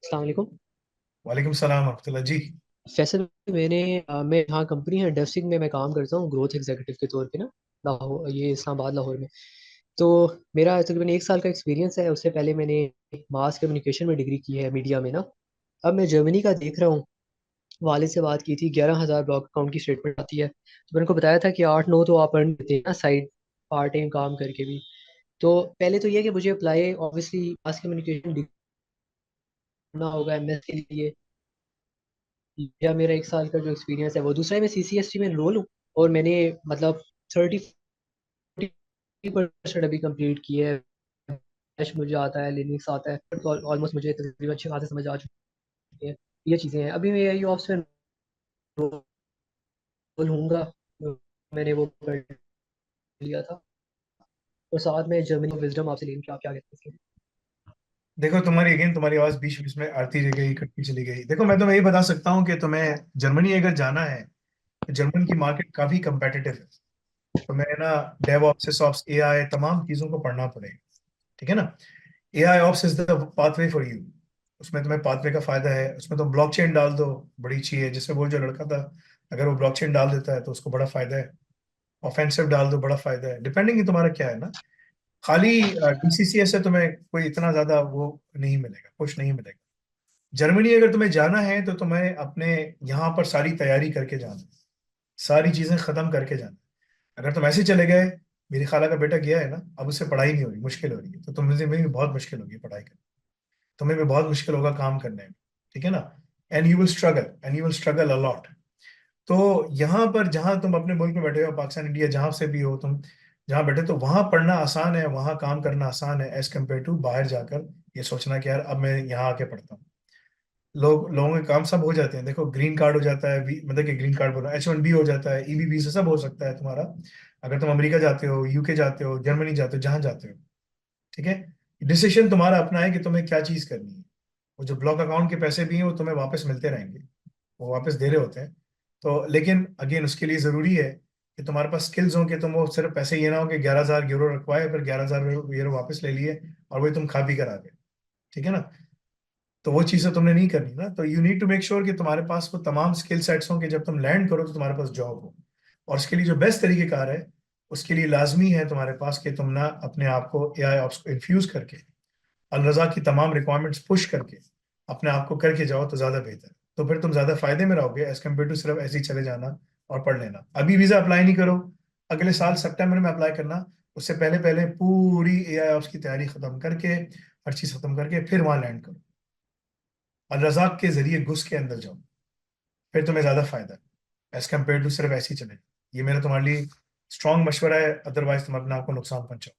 अस्सलाम वालेकुम। वालेकुम सलाम अब्दुल्ला जी। फैसल, मैं यहाँ कंपनी है डेवसिक में मैं काम करता हूँ ग्रोथ एग्जीक्यूटिव के तौर पे ना। लाहौर, ये इस्लामाबाद लाहौर में। तो मेरा तकरीबन 1 साल का एक्सपीरियंस है। उससे पहले मैंने मास कम्युनिकेशन में डिग्री की है मीडिया में ना। अब मैं जर्मनी का देख रहा हूँ। वालिद से बात की थी, 11,000 ब्लॉक अकाउंट की स्टेटमेंट आती है। तो मैंने को बताया था कि 8-9 तो आप अर्न करते हैं ना साइड पार्ट टाइम काम करके भी। तो पहले तो ये है कि मुझे अप्लाई ऑब्वियसली मास कम्युनिकेशन करना होगा एमएस के लिए, या मेरा 1 साल का जो एक्सपीरियंस है वो। दूसरा है, मैं सीसीएसटी में एनरोल हूँ और मैंने मतलब 30-40% अभी कंप्लीट किया है। Bash मुझे आता है, लिनक्स आता है, ऑलमोस्ट मुझे तकरीबन अच्छी खासी समझ आ चुकी है। ये चीज़ें हैं। अभी मैं एआई ऑप्स में एनरोल हूँगा, मैंने वो कर लिया था। और साथ में जर्मनी विजडम आपसे लेंगे कि आप क्या कहते हैं देखो तुम्हारी अगेन तुम्हारी आवाज बीच बीच में आती रह गई, कटती चली गई। देखो मैं तुम्हें ये बता सकता हूँ कि तुम्हें जर्मनी अगर जाना है तो जर्मन की मार्केट काफी कंपेटिटिव है। तुम्हें ना डेव ऑप्स ऑप्स एआई तमाम चीजों को पढ़ना पड़ेगा। ठीक है ना। AI ops is the pathway for you. उसमें तुम्हें पाथवे का फायदा है। उसमें तुम ब्लॉकचेन डाल दो, बड़ी अच्छी है। जिसमें वो जो लड़का था, अगर वो ब्लॉकचेन डाल देता है तो उसको बड़ा फायदा है। ऑफेंसिव डाल दो, बड़ा फायदा है। डिपेंडिंग तुम्हारा क्या है ना। खाली डीसीसीए से तुम्हें कोई इतना ज्यादा वो नहीं मिलेगा, कुछ नहीं मिलेगा। जर्मनी अगर तुम्हें जाना है तो तुम्हें अपने यहाँ पर सारी तैयारी करके जाना है, सारी चीजें खत्म करके जाना है। अगर तुम ऐसे चले गए, मेरी खाला का बेटा गया है ना, अब उससे पढ़ाई नहीं हो रही, मुश्किल हो रही है, तो तुम्हें में भी बहुत मुश्किल होगी पढ़ाई करना। तुम्हें भी बहुत मुश्किल होगा काम करने में। ठीक है ना। And you will struggle a lot. तो यहाँ पर जहाँ तुम अपने मुल्क में बैठे हो, पाकिस्तान इंडिया जहाँ से भी हो तुम, जहाँ बैठे, तो वहाँ पढ़ना आसान है, वहाँ काम करना आसान है एज कम्पेयर टू बाहर जाकर ये सोचना कि यार अब मैं यहाँ आके पढ़ता हूँ। लोगों के काम सब हो जाते हैं। देखो ग्रीन कार्ड हो जाता है, मतलब कि ग्रीन कार्ड बोल रहा H1B हो जाता है, ईबी वीजा सब हो सकता है तुम्हारा। अगर तुम अमेरिका जाते हो, यूके जाते हो, जर्मनी जाते हो, जहाँ जाते हो। ठीक है। डिसीजन तुम्हारा अपना है कि तुम्हें क्या चीज करनी है। वो जो ब्लॉक अकाउंट के पैसे भी हैं वो तुम्हें वापस मिलते रहेंगे, वो वापस दे रहे होते हैं। तो लेकिन अगेन उसके लिए जरूरी है कि तुम्हारे पास स्किल्स हो, कि तुम वो सिर्फ पैसे ये ना हो कि 11,000 यूरो रखवाए फिर 11,000 यूरो वापस ले लिए और वही तुम खा पी कर आ गए। ठीक है ना। तो वो चीज़ें तुमने नहीं करनी ना। तो you need to make sure कि तुम्हारे पास वो तमाम स्किल सेट्स हों कि जब तुम लैंड करो तो तुम्हारे पास जॉब हो। और उसके लिए जो बेस्ट तरीकेकार है, उसके लिए लाजमी है तुम्हारे पास कि तुम ना अपने आप को एआई ऑप्स को इन्फ्यूज करके, अलरजा की तमाम रिक्वायरमेंट्स पुश करके अपने आप को करके जाओ तो ज़्यादा बेहतर है। तो फिर तुम ज़्यादा फायदे में रहोगे एज कम्पेयर टू सिर्फ ऐसे ही चले जाना और पढ़ लेना। अभी वीज़ा अप्लाई नहीं करो, अगले साल सितंबर में अप्लाई करना। उससे पहले पहले पूरी एआई ऑप्स की तैयारी खत्म करके, हर चीज़ खत्म करके फिर वहां लैंड करो। और रजाक के जरिए घुस के अंदर जाओ, फिर तुम्हें ज्यादा फायदा है एज कम्पेयर टू सिर्फ ऐसे ही चले। ये मेरा तुम्हारे लिए स्ट्रॉन्ग मशवरा है, अदरवाइज तुम अपने आप को नुकसान पहुंचाओ।